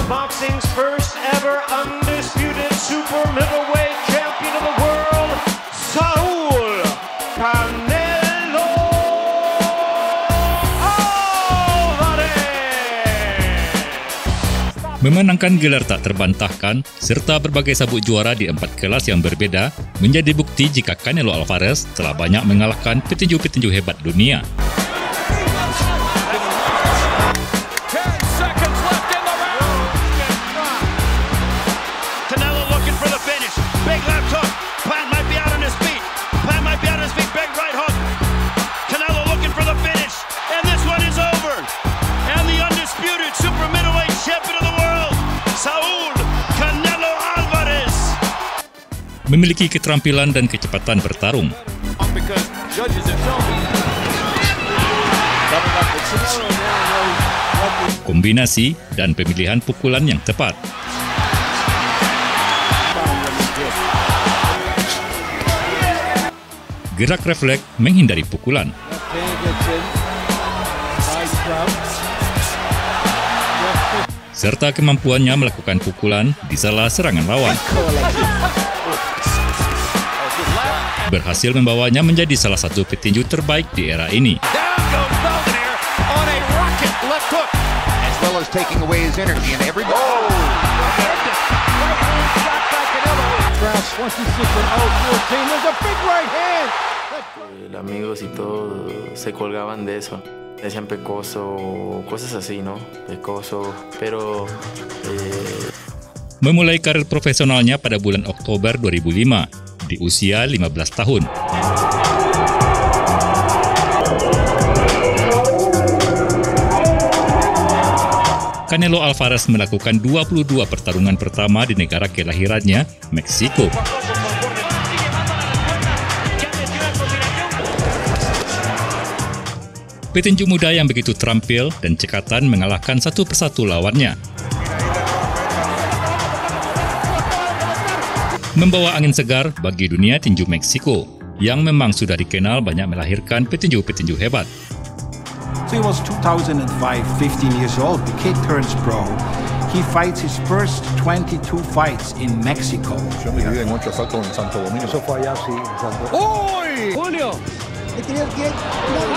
boxing's first ever undisputed super middleweight champion of the world, Saul Canelo Alvarez. Memenangkan gelar tak terbantahkan serta berbagai sabuk juara di 4 kelas yang berbeda menjadi bukti jika Canelo Alvarez telah banyak mengalahkan petinju-petinju hebat dunia. Memiliki keterampilan dan kecepatan bertarung. Kombinasi dan pemilihan pukulan yang tepat. Gerak refleks menghindari pukulan. Serta kemampuannya melakukan pukulan di salah serangan lawan. Berhasil membawanya menjadi salah satu petinju terbaik di era ini. Amigos y todo se colgaban de eso. Decían pecoso, cosas así, ¿no? Pecoso, pero Memulai karir profesionalnya pada bulan Oktober 2005 di usia 15 tahun. Canelo Alvarez melakukan 22 pertarungan pertama di negara kelahirannya, Meksiko. Petinju muda yang begitu terampil dan cekatan mengalahkan satu persatu lawannya. Membawa angin segar bagi dunia tinju Meksiko, yang memang sudah dikenal banyak melahirkan petinju-petinju hebat. So he was 2005, 15 years old. The kid turns pro. He fights his first 22 fights in Mexico. Yo me viví en 8 asaltos en Santo Domingo. Eso fue allá, sí, en Santo Domingo. ¡Uy! ¡Julio!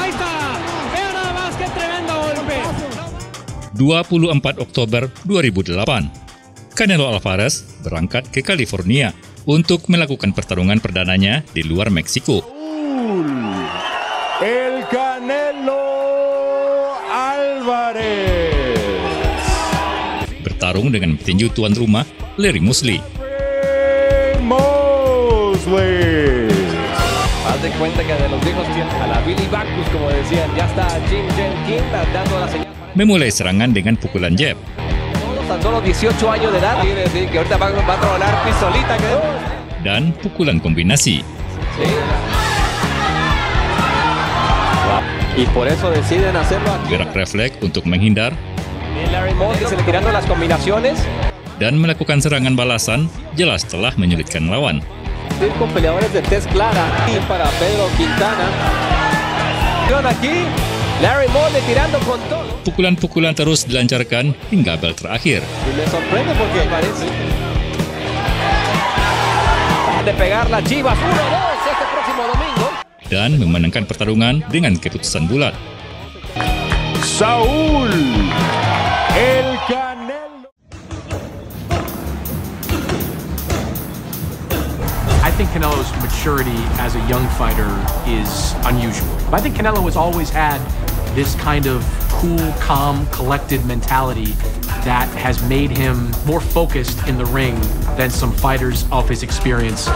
¡Ahí está! ¡Vea nada más qué tremendo golpe! 24 Oktober 2008, Canelo Alvarez berangkat ke California untuk melakukan pertarungan perdananya di luar Meksiko. El Canelo Alvarez. Bertarung dengan petinju tuan rumah, Larry Mosley. Haz de cuenta que de los viejos tiempos a la Billy Backus, como decían, ya está Jim Jenkins dando la señal. Memulai serangan dengan pukulan jab. Tan solo 18 años de edad. Quiere decir que ahorita va a tronar pistolita. Dan pukulan kombinasi. Sí. Y por eso deciden hacerlo aquí. Gerak refleks untuk menghindar. Larry Mosley se le tirando las combinaciones. Dan melakukan serangan balasan, jelas telah menyulitkan lawan. Con peleadores de tez clara. Y para Pedro Quintana. Aquí, Larry Mosley tirando con todo. Pukulan-pukulan terus dilancarkan hingga bel terakhir. Y me sorprende porque parece de pegar las Chivas 1-2 este próximo domingo. Dan memenangkan pertarungan dengan keputusan bulat. Saul El Canelo. I think Canelo's maturity as a young fighter is unusual. I think Canelo has always had this kind of cool, calm, collected mentality that has made him more focused in the ring than some fighters of his experience.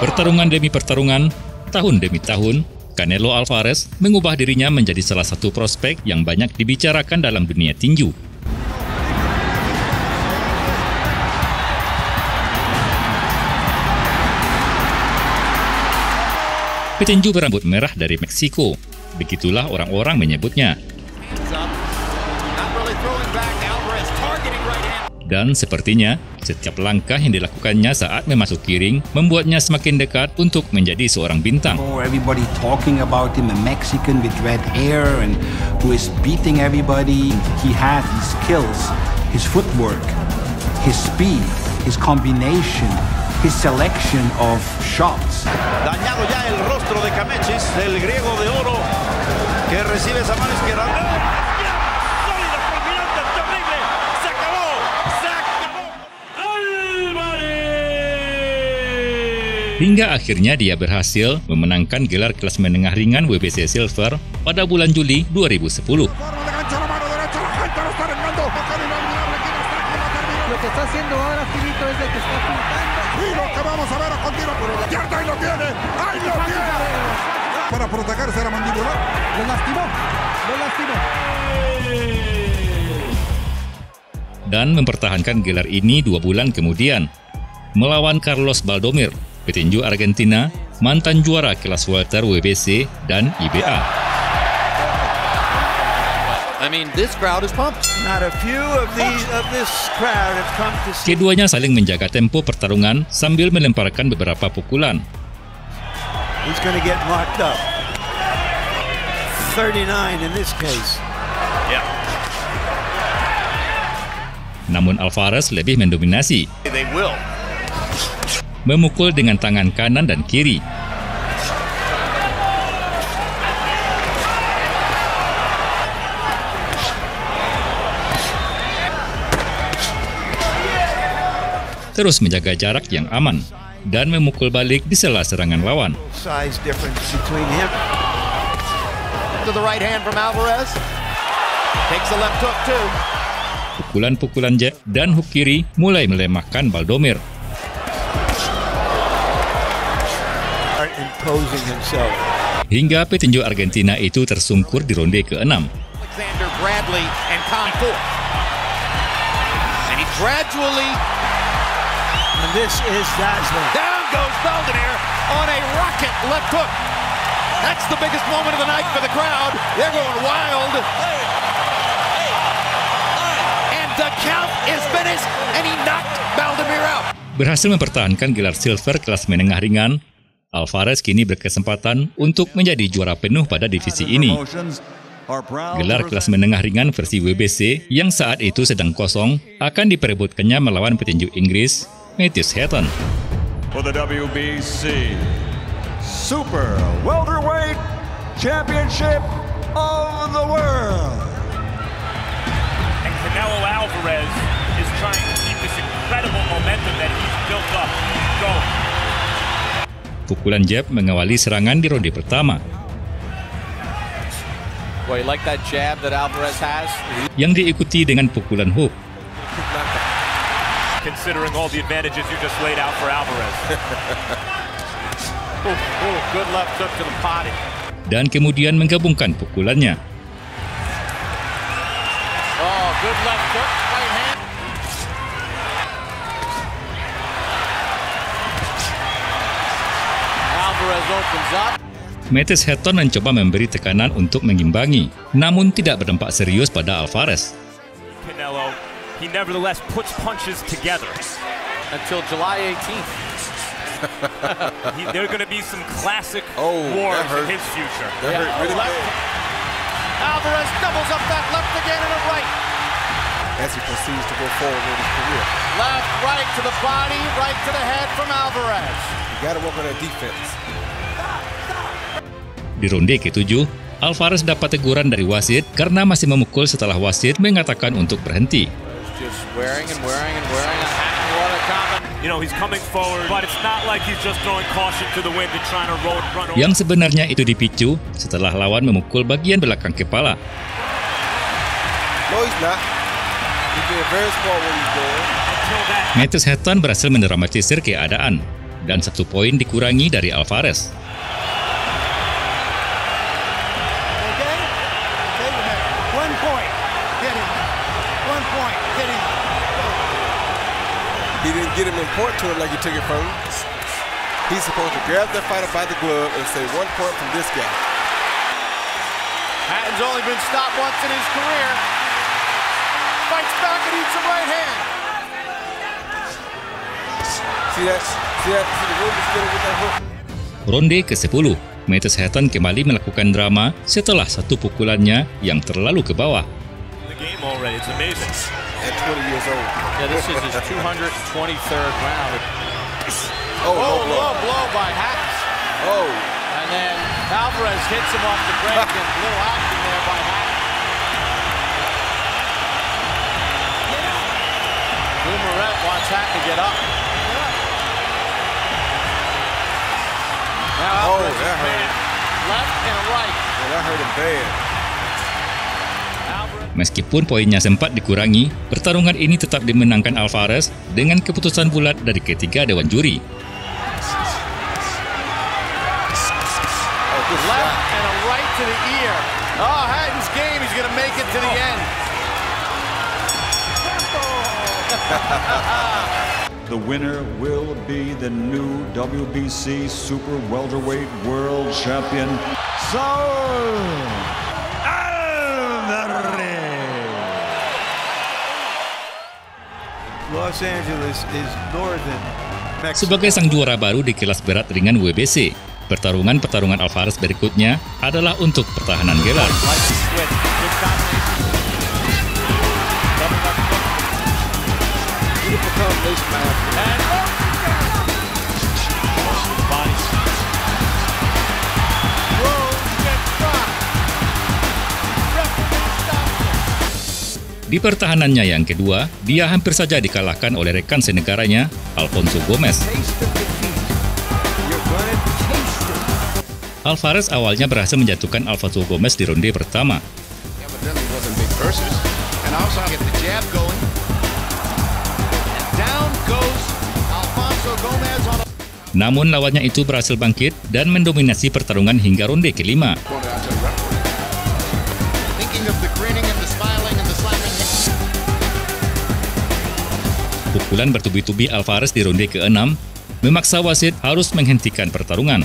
Pertarungan demi pertarungan, tahun demi tahun, Canelo Alvarez mengubah dirinya menjadi salah satu prospek yang banyak dibicarakan dalam dunia tinju. Petinju berambut merah dari Meksiko, begitulah orang-orang menyebutnya. Dan sepertinya, setiap langkah yang dilakukannya saat memasuki ring membuatnya semakin dekat untuk menjadi seorang bintang. Everybody talking about him, a Mexican with red hair and who is beating everybody. He had his skills, his footwork, his speed, his combination, his selection of shots. Dañado ya el rostro de Kamechis, el griego de oro, que recibe esa mano izquierda. ¡Sólida, fulminante, terrible! ¡Se acabó! ¡Se acabó! Hingga akhirnya dia berhasil memenangkan gelar kelas menengah ringan WBC Silver pada bulan Juli 2010. Lo que está haciendo ahora Filito es de que está pintando. Y lo que vamos a ver a continuación por la izquierda, ahí lo tiene, ahí lo tiene. Para protegerse la mandíbula. Lo lastimó, lo lastimó. Dan mempertahankan gelar ini 2 bulan kemudian, melawan Carlos Baldomir, petinju Argentina, mantan juara kelas welter WBC dan IBA. I mean, this crowd is pumped. Not a few of this crowd have come to see. Keduanya saling menjaga tempo pertarungan sambil melemparkan beberapa pukulan. He's going to get marked up. 39 in this case. Yeah. Namun Alvarez lebih mendominasi. They will. Memukul dengan tangan kanan dan kiri. Terus menjaga jarak yang aman dan memukul balik di sela serangan lawan. Size difference between him. To the right hand from Alvarez. Takes the left hook too. Pukulan-pukulan jab dan hook kiri mulai melemahkan Baldomir. Imposing himself. Hingga petinju Argentina itu tersungkur di ronde ke-6. Alexander Bradley and Contour. And he gradually. And this is dazzling. Down goes Baldomir on a rocket left hook. That's the biggest moment of the night for the crowd. They're going wild. And the count is finished, and he knocked Baldomir out. Berhasil mempertahankan gelar silver kelas menengah ringan, Alvarez kini berkesempatan untuk menjadi juara penuh pada divisi ini. Gelar kelas menengah ringan versi WBC yang saat itu sedang kosong akan diperebutkannya melawan petinju Inggris, Matthew Hatton. For the WBC Super Welterweight Championship of the World. And Canelo Alvarez is trying to keep this incredible momentum that he's built up going. Pukulan jab mengawali serangan di ronde pertama. Well, you like that jab that Alvarez has? Yang diikuti dengan pukulan hook. Considering all the advantages you just laid out for Alvarez. Good left hook to the body. Dan kemudian menggabungkan pukulannya. Oh, good left hook, right hand. Alvarez opens up. Matthew Hatton mencoba memberi tekanan untuk mengimbangi, namun tidak berdampak serius pada Alvarez. Canelo, he nevertheless puts punches together. Until July 18th. There are going to be some classic wars in his future. That hurt really bad. Alvarez doubles up that left again and a right. As he proceeds to go forward in his career. Left, right to the body, right to the head from Alvarez. You got to work on that defense. Di ronde ke-7, Alvarez dapat teguran dari wasit karena masih memukul setelah wasit mengatakan untuk berhenti. Just wearing and wearing and wearing. You know, he's coming forward, but it's not like he's just throwing caution to the wind and trying to run over. Yang sebenarnya itu dipicu setelah lawan memukul bagian belakang kepala. No, he's not. He's being very smart what he's doing. Matthew Hatton berhasil mendramatisir keadaan dan 1 poin dikurangi dari Alvarez. He didn't get him in point to him like he took it from him. He's supposed to grab that fighter by the glove and say 1 point from this guy. Hatton's only been stopped once in his career. Fights back and eats a right hand. Ronde ke-10, Matthijs Hayton kembali melakukan drama setelah satu pukulannya yang terlalu ke bawah. The game already, it's amazing. At 20 years old. Yeah, this is his 223rd round. Low blow by Hatton. Oh. And then Alvarez hits him off the break and little action there by Hatton. Boomerette wants Hatton to get up. Now Alvarez is paying left and right. Yeah, that hurt him bad. Meskipun poinnya sempat dikurangi, pertarungan ini tetap dimenangkan Alvarez dengan keputusan bulat dari ketiga dewan juri. Left and a right to the ear. Oh, Hatton's game. He's going to make it to the end. The winner will be the new WBC Super Welterweight World Champion, Saul Alvarez. Los Angeles is northern Mexico. Sebagai sang juara baru di kelas berat ringan WBC, pertarungan Alvarez berikutnya adalah untuk pertahanan gelar. Di pertahanannya yang kedua, dia hampir saja dikalahkan oleh rekan senegaranya, Alfonso Gomez. Alvarez awalnya berhasil menjatuhkan Alfonso Gomez di ronde pertama. Namun lawannya itu berhasil bangkit dan mendominasi pertarungan hingga ronde kelima. Pukulan bertubi-tubi Alvarez di ronde ke-6 memaksa wasit harus menghentikan pertarungan.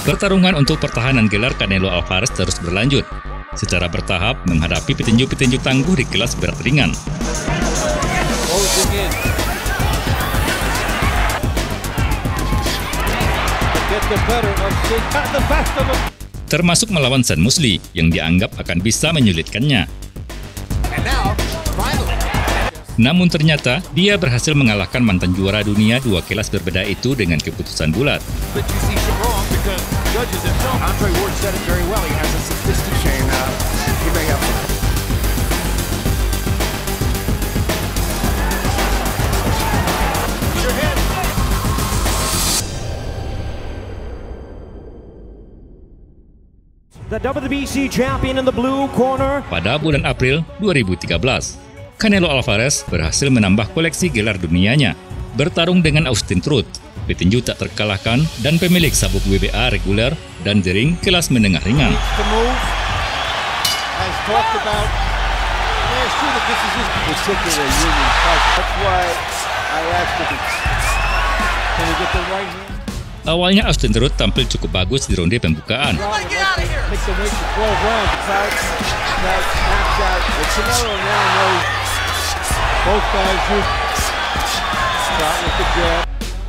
Pertarungan untuk pertahanan gelar Canelo Alvarez terus berlanjut, secara bertahap menghadapi petinju-petinju tangguh di kelas berat ringan. Termasuk melawan Sean Mosley yang dianggap akan bisa menyulitkannya. Namun ternyata dia berhasil mengalahkan mantan juara dunia dua kelas berbeda itu dengan keputusan bulat. The WBC champion in the blue corner. Pada bulan April 2013, Canelo Alvarez berhasil menambah koleksi gelar dunianya, bertarung dengan Austin Trout, petinju tak terkalahkan dan pemilik sabuk WBA reguler dan di ring kelas menengah ringan. Awalnya Austin Trout tampil cukup bagus di ronde pembukaan.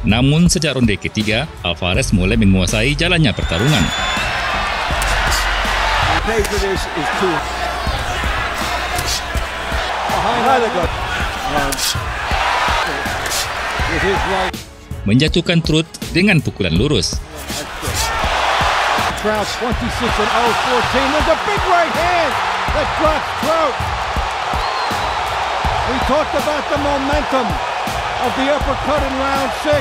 Namun sejak ronde ketiga, Alvarez mulai menguasai jalannya pertarungan. Menjatuhkan Trout dengan pukulan lurus. We talked about the momentum of the uppercut in round 6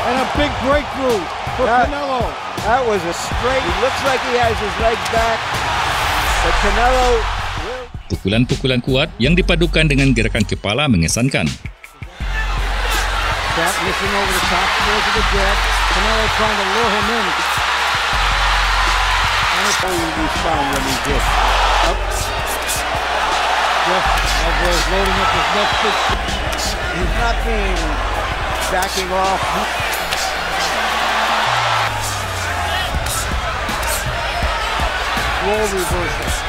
and a big breakthrough for Canelo. That was a straight. He looks like he has his legs back. But Canelo. Pukulan-pukulan kuat yang dipadukan dengan gerakan kepala mengesankan. Missing over the top towards the jab. Canelo trying to lure him in. And it's only respond when he gets up. Alvarez loading up his next big. He's not being backing off. Slow reversal.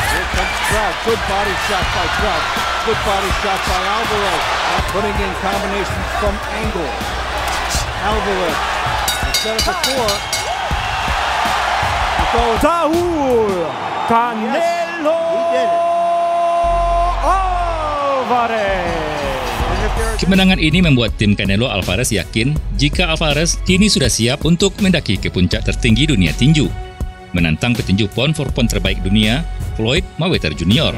Here comes Trout. Good body shot by Trout. Good body shot by Alvarez. Putting in combinations from angle. Alvarez. Instead of before. Saúl Canelo Alvarez. Kemenangan ini membuat tim Canelo Alvarez yakin jika Alvarez kini sudah siap untuk mendaki ke puncak tertinggi dunia tinju, menantang petinju pound for pound terbaik dunia, Floyd Mayweather Jr.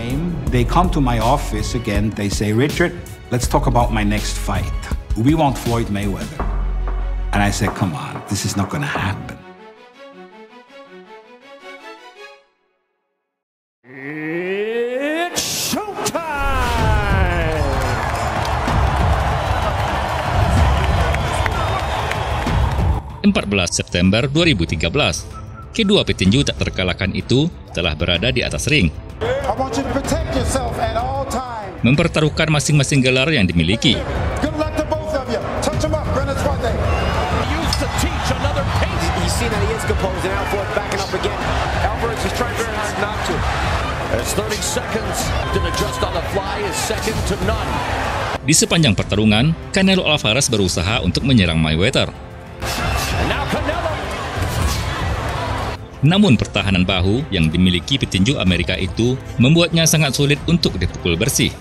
They come to my office again, they say, Richard, let's talk about my next fight. We want Floyd Mayweather. And I said, come on, this is not going to happen. It's showtime! September 2013, kedua petinju tak terkalahkan itu telah berada di atas ring, mempertaruhkan masing-masing gelar yang dimiliki. Di sepanjang pertarungan, Canelo Alvarez berusaha untuk menyerang Mayweather. Namun pertahanan bahu yang dimiliki petinju Amerika itu membuatnya sangat sulit untuk dipukul bersih.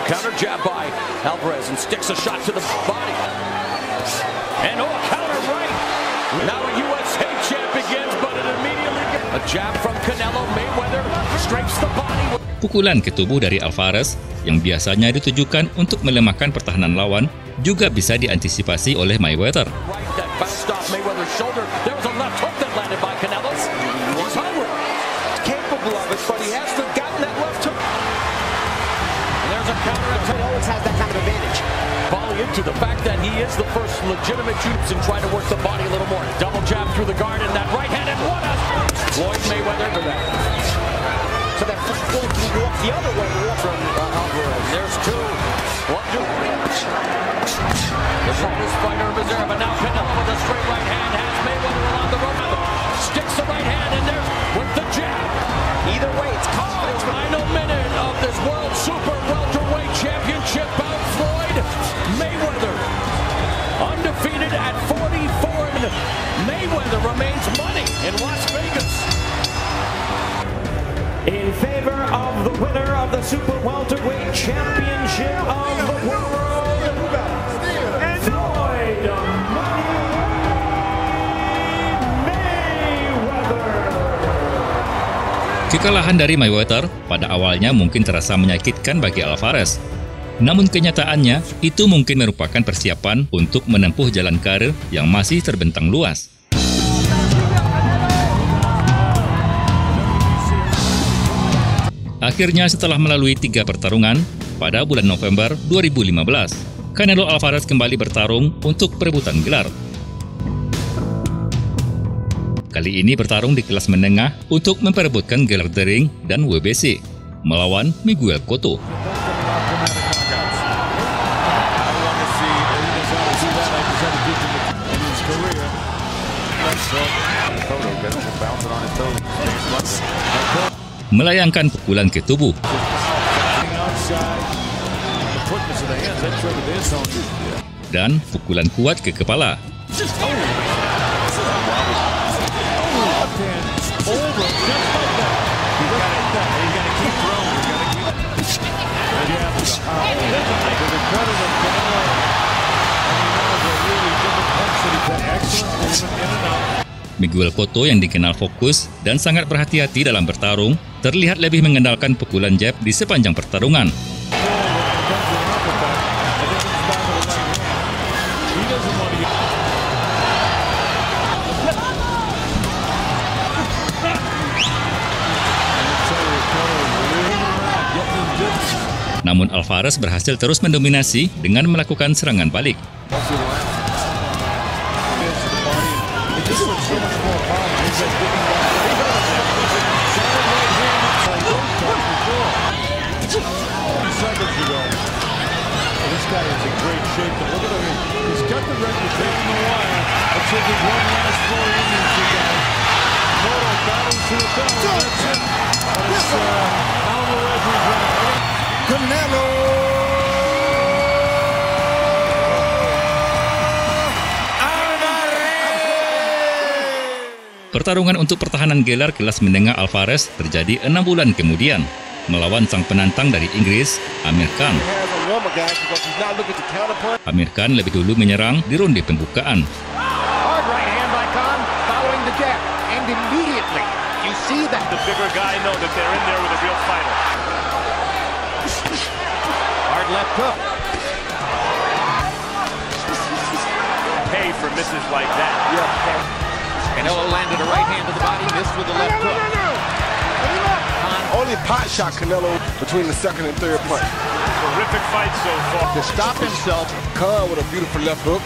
Counter jab by Alvarez and sticks a shot to the body. And counter right. Now a USA champ begins, but it immediately gets a jab from Canelo. Mayweather strikes the body. Pukulan ke tubuh dari Alvarez yang biasanya ditujukan untuk melemahkan pertahanan lawan juga bisa diantisipasi oleh Mayweather. Into the fact that he is the first legitimate shoots and try to work the body a little more. Double jab through the guard and that right hand and what a Floyd Mayweather to that. So that Floyd can walk the other way from Alvarez. There's two. 1, 2. The strongest fighter in reserve, and now Canelo with a straight right hand has Mayweather along the rope. Sticks the right hand and there's with the jab. Either way, it's confidence. Final minute of this World Super Welterweight Championship bout. Floyd Mayweather undefeated at 44. Mayweather remains money in Las Vegas. In favor of the winner of the Super Welterweight Championship of the world, Floyd Mayweather. Kekalahan dari Mayweather pada awalnya mungkin terasa menyakitkan bagi Alvarez. Namun kenyataannya, itu mungkin merupakan persiapan untuk menempuh jalan karir yang masih terbentang luas. Akhirnya setelah melalui 3 pertarungan, pada bulan November 2015, Canelo Alvarez kembali bertarung untuk perebutan gelar. Kali ini bertarung di kelas menengah untuk memperebutkan gelar The Ring dan WBC, melawan Miguel Cotto. Melayangkan pukulan ke tubuh. Dan pukulan kuat ke kepala. Miguel Cotto yang dikenal fokus dan sangat berhati-hati dalam bertarung, terlihat lebih mengandalkan pukulan jab di sepanjang pertarungan. Namun Alvarez berhasil terus mendominasi dengan melakukan serangan balik. Canelo. Pertarungan untuk pertahanan gelar kelas menengah Alvarez terjadi 6 bulan kemudian melawan sang penantang dari Inggris, Amir Khan. Amir Khan lebih dulu menyerang di ronde pembukaan. Hard right hand by Khan following the jab, and immediately you see that the bigger guy know that they're in there with a real fighter. Hard left hook. Pay for misses like that. Canelo landed a right hand to the body, missed with the left hook. Only pot shot Canelo between the second and third punch. Terrific fight so far. To stop himself, Khan with a beautiful left hook,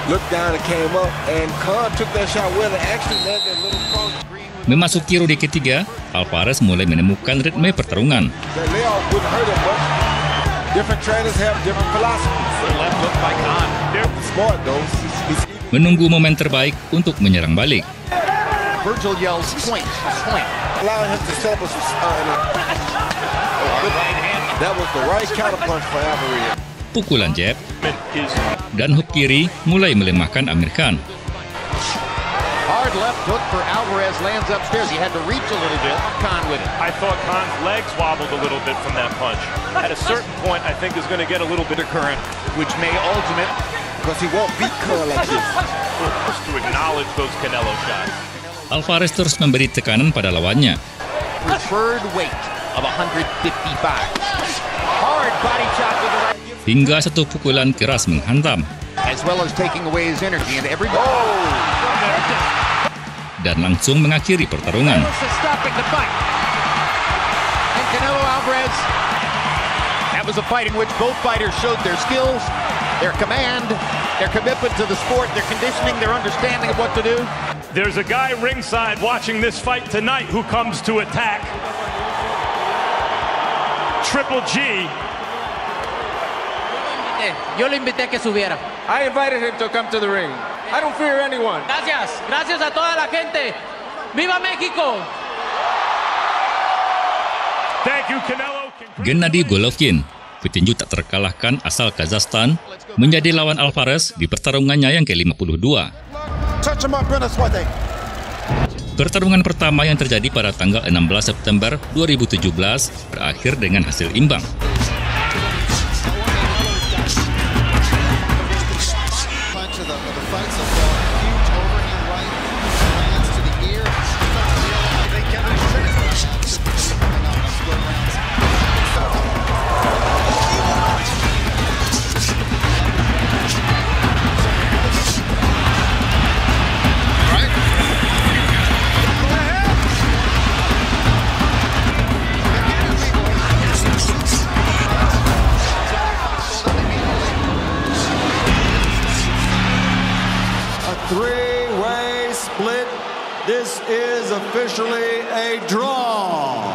looked down and came up, and Khan took that shot well and actually led that little cross. Memasuki ronde ketiga, Alvarez mulai menemukan ritme pertarungan. That layoff wouldn't hurt him much. Different trainers have different philosophies. The left hook by Khan. Smart though. Menunggu momen terbaik untuk menyerang balik. Virgil yells, point, point. Allowing him to set up a that was the right counterpunch for Alvarez. Pukulan jab dan hook kiri mulai melemahkan Amir Khan. Hard left hook for Alvarez lands upstairs. He had to reach a little bit. Khan with it. I thought Khan's legs wobbled a little bit from that punch. At a certain point, I think he's going to get a little bit of current, which may ultimate because he won't beat Khan like this. To acknowledge those Canelo shots. Alvarez terus memberi tekanan pada lawannya. Preferred weight of 155. Hard body shot with the right. Hingga satu pukulan keras menghantam. As well as taking away his energy and everybody. Dan langsung mengakhiri pertarungan. And Canelo Alvarez. That was a fight in which both fighters showed their skills, their command, their commitment to the sport, their conditioning, their understanding of what to do. There's a guy ringside watching this fight tonight who comes to attack Triple G. Yo le invité a que subiera. I invited him to come to the ring. I don't fear anyone. Gracias. Gracias a toda la gente. ¡Viva México! Thank you, Canelo. Gennady Golovkin, petinju tak terkalahkan asal Kazakhstan, menjadi lawan Alvarez di pertarungannya yang ke-52. Pertarungan pertama yang terjadi pada tanggal 16 September 2017 berakhir dengan hasil imbang. Three-way split. This is officially a draw.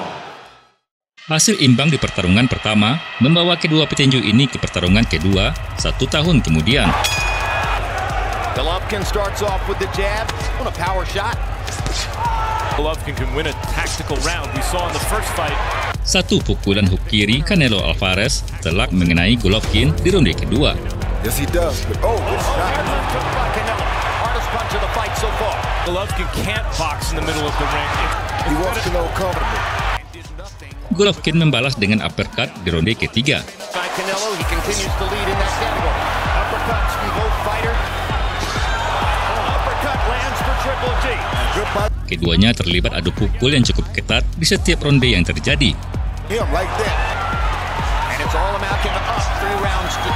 Hasil imbang di pertarungan pertama membawa kedua petinju ini ke pertarungan kedua 1 tahun kemudian. Golovkin starts off with the jab on a power shot. Golovkin can win a tactical round. We saw in the first fight. Satu pukulan hook kiri Canelo Alvarez telak mengenai Golovkin di ronde kedua. Yes, he does. But punch of the fight so far. Golovkin can't box in the middle of the ring. He wants to know comfortable. Golovkin membalas dengan uppercut di ronde ketiga. Canelo, he continues to lead in that category. Uppercuts from both fighters. Uppercut lands for Triple G. Keduanya terlibat adu pukul yang cukup ketat di setiap ronde yang terjadi. Him like that. And it's all amounting up 3 rounds to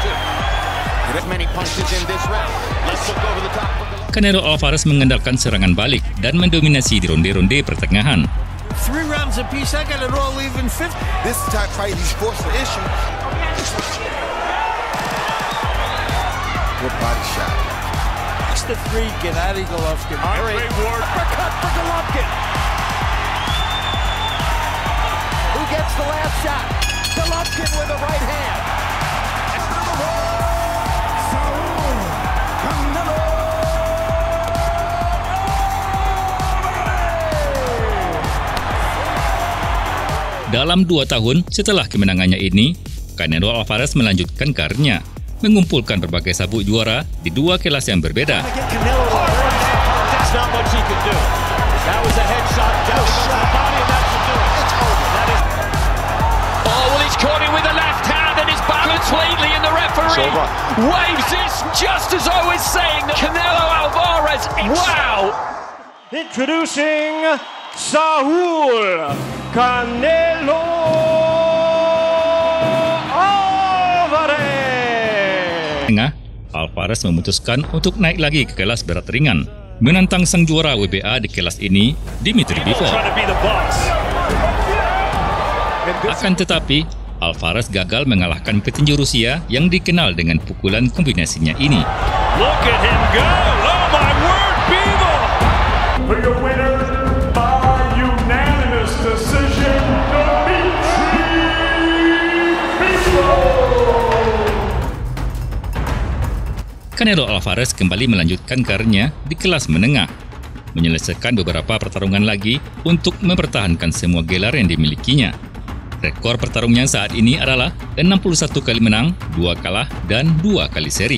2. Many punches in this round. Let's look over the top. Canelo Alvarez mengandalkan serangan balik dan mendominasi di ronde-ronde pertengahan. 3 rounds apiece. I got it all even 50. This is the type of fight he's forced to issue. Good body shot. 6-3, Gennady Golovkin. Andre Ward. Uppercut for Golovkin. Who gets the last shot? Golovkin with a right hand. Saul Canelo Dalam 2 tahun setelah kemenangannya ini, Canelo Alvarez melanjutkan karirnya, mengumpulkan berbagai sabuk juara di 2 kelas yang berbeda. Introducing Saul Canelo Alvarez. Tengah, Alvarez memutuskan untuk naik lagi ke kelas berat ringan, menantang sang juara WBA di kelas ini, Dimitri Bivol. Akan tetapi, Alvarez gagal mengalahkan petinju Rusia yang dikenal dengan pukulan kombinasinya ini. Look at him go! Oh my word, Bivol! For your winner by unanimous decision, Dimitri Bivol. Canelo Alvarez kembali melanjutkan karirnya di kelas menengah, menyelesaikan beberapa pertarungan lagi untuk mempertahankan semua gelar yang dimilikinya. Rekor pertarungnya saat ini adalah 61 kali menang, 2 kalah, dan 2 kali seri.